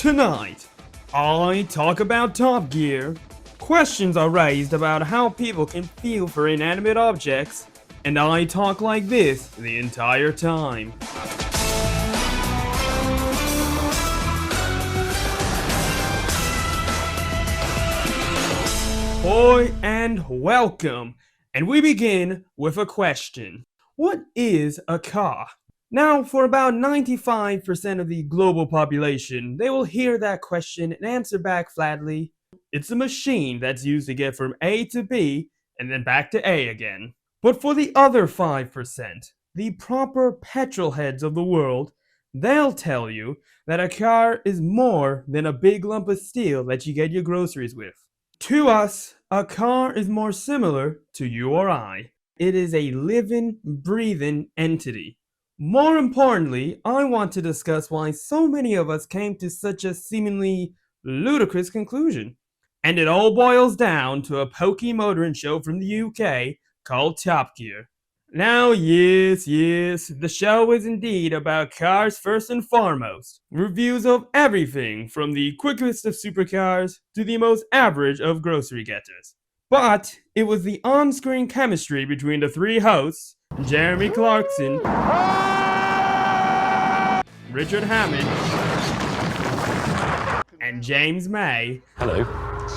Tonight, I talk about Top Gear. Questions are raised about how people can feel for inanimate objects, and I talk like this the entire time. Boy and welcome, and we begin with a question. What is a car? Now, for about 95% of the global population, they will hear that question and answer back flatly, it's a machine that's used to get from A to B and then back to A again. But for the other 5%, the proper petrolheads of the world, they'll tell you that a car is more than a big lump of steel that you get your groceries with. To us, a car is more similar to you or I. It is a living, breathing entity. More importantly, I want to discuss why so many of us came to such a seemingly ludicrous conclusion. And it all boils down to a pokey motoring show from the UK called Top Gear. Now, yes, the show is indeed about cars first and foremost. Reviews of everything from the quickest of supercars to the most average of grocery getters. But it was the on-screen chemistry between the three hosts, Jeremy Clarkson, Richard Hammond, and jamesmay, Hello.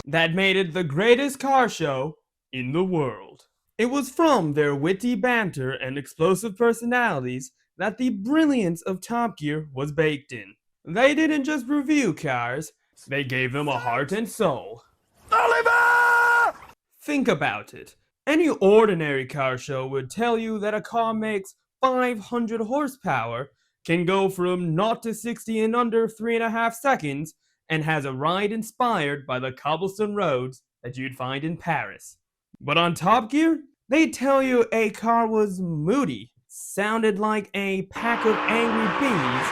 that made it the greatest car show in the world. It was from their witty banter and explosive personalities that the brilliance of Top Gear was baked in. They didn't just review cars, they gave them a heart and soul. Oliver! Think about it. Any ordinary car show would tell you that a car makes 500 horsepower, can go from 0 to 60 in under 3.5 seconds, and has a ride inspired by the cobblestone roads that you'd find in Paris. But on Top Gear, they tell you a car was moody, sounded like a pack of angry bees,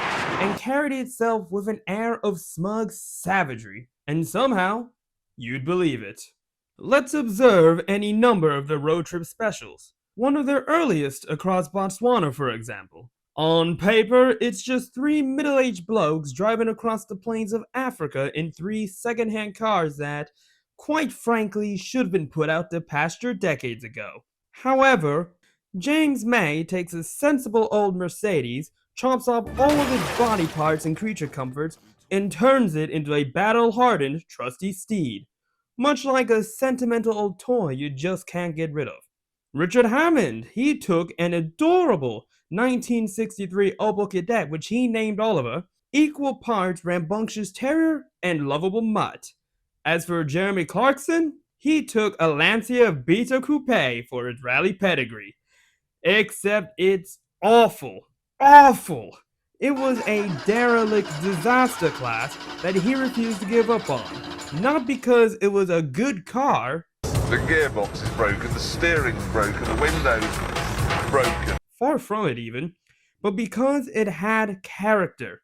and carried itself with an air of smug savagery. And somehow, you'd believe it. Let's observe any number of the road trip specials. One of their earliest across Botswana, for example. On paper, it's just 3 middle-aged blokes driving across the plains of Africa in 3 second-hand cars that, quite frankly, should have been put out to pasture decades ago. However, jamesmay takes a sensible old Mercedes, chops off all of its body parts and creature comforts, and turns it into a battle-hardened, trusty steed. Much like a sentimental old toy you just can't get rid of. Richard Hammond, he took an adorable 1963 Opel Kadett, which he named Oliver, equal parts rambunctious terrier and lovable mutt. As for Jeremy Clarkson, he took a Lancia Vito Coupe for its rally pedigree. Except it's awful. It was a derelict disaster class that he refused to give up on. Not because it was a good car. The gearbox is broken, the steering's broken, the window's broken. Far from it even. But because it had character.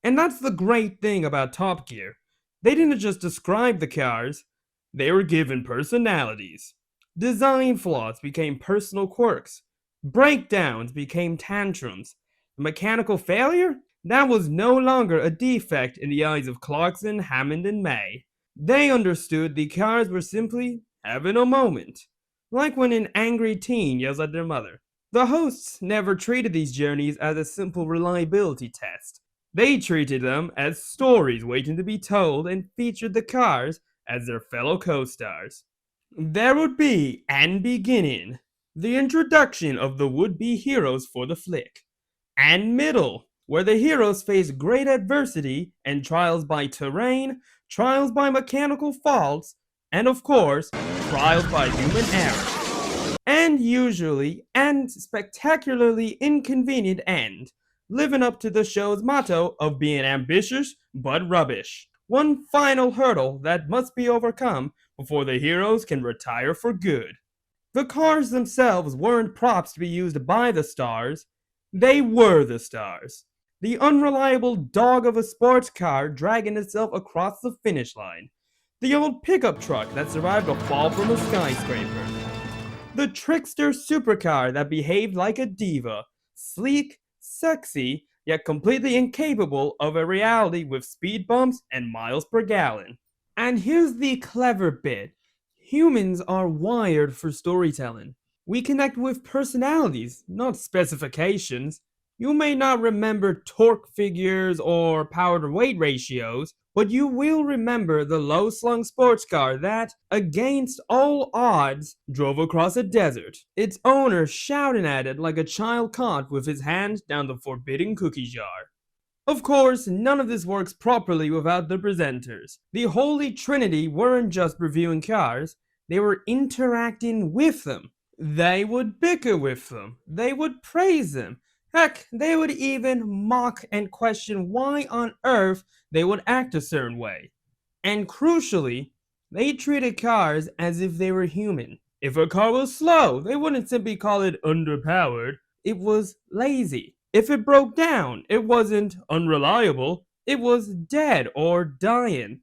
And that's the great thing about Top Gear. They didn't just describe the cars, they were given personalities. Design flaws became personal quirks. Breakdowns became tantrums. Mechanical failure? That was no longer a defect in the eyes of Clarkson, Hammond, and May. They understood the cars were simply having a moment. Like when an angry teen yells at their mother. The hosts never treated these journeys as a simple reliability test. They treated them as stories waiting to be told and featured the cars as their fellow co-stars. There would be, and beginning, the introduction of the would-be heroes for the flick. And middle, where the heroes face great adversity and trials by terrain, trials by mechanical faults, and of course, trials by human error. And usually, and spectacularly inconvenient end, living up to the show's motto of being ambitious but rubbish. One final hurdle that must be overcome before the heroes can retire for good. The cars themselves weren't props to be used by the stars, they were the stars. The unreliable dog of a sports car dragging itself across the finish line. The old pickup truck that survived a fall from a skyscraper. The trickster supercar that behaved like a diva, sleek, sexy, yet completely incapable of a reality with speed bumps and miles per gallon. And here's the clever bit: humans are wired for storytelling. We connect with personalities, not specifications. You may not remember torque figures or power to weight ratios, but you will remember the low slung sports car that, against all odds, drove across a desert, its owner shouting at it like a child caught with his hand down the forbidden cookie jar. Of course, none of this works properly without the presenters. The Holy Trinity weren't just reviewing cars, they were interacting with them. They would bicker with them, they would praise them. Heck, they would even mock and question why on earth they would act a certain way. And crucially, they treated cars as if they were human. If a car was slow, they wouldn't simply call it underpowered, it was lazy. If it broke down, it wasn't unreliable, it was dead or dying.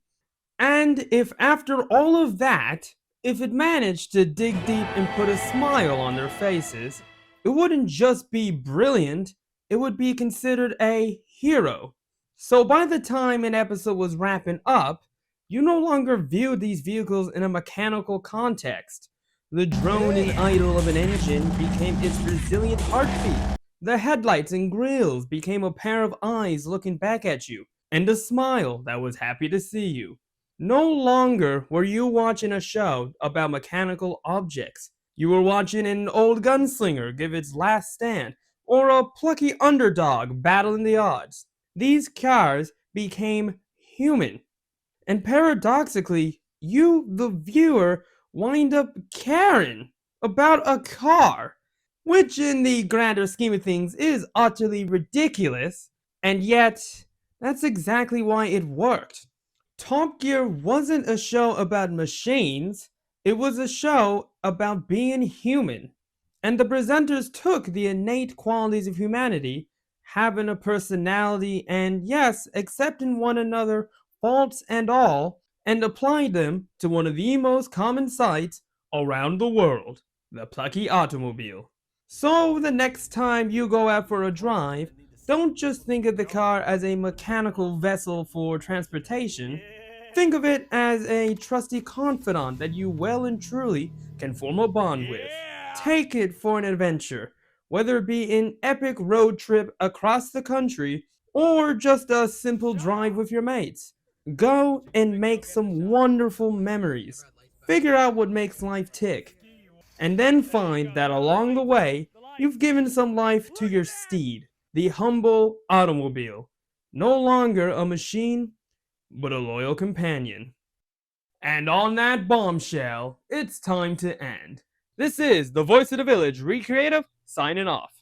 And if after all of that, if it managed to dig deep and put a smile on their faces, it wouldn't just be brilliant, it would be considered a hero. So by the time an episode was wrapping up, you no longer viewed these vehicles in a mechanical context. The droning idol of an engine became its resilient heartbeat. The headlights and grills became a pair of eyes looking back at you, and a smile that was happy to see you. No longer were you watching a show about mechanical objects. You were watching an old gunslinger give its last stand, or a plucky underdog battling the odds. These cars became human. And paradoxically, you, the viewer, wind up caring about a car, which in the grander scheme of things is utterly ridiculous, and yet, that's exactly why it worked. Top Gear wasn't a show about machines, it was a show about being human. And the presenters took the innate qualities of humanity, having a personality, and yes, accepting one another, faults and all, and applied them to one of the most common sights around the world: the plucky automobile. So the next time you go out for a drive, don't just think of the car as a mechanical vessel for transportation. Think of it as a trusty confidant that you well and truly can form a bond with. Take it for an adventure, whether it be an epic road trip across the country or just a simple drive with your mates. Go and make some wonderful memories. Figure out what makes life tick, and then find that along the way, you've given some life to your steed, the humble automobile. No longer a machine, but a loyal companion. And on that bombshell, it's time to end. This is the Voice of the Village Recreative signing off.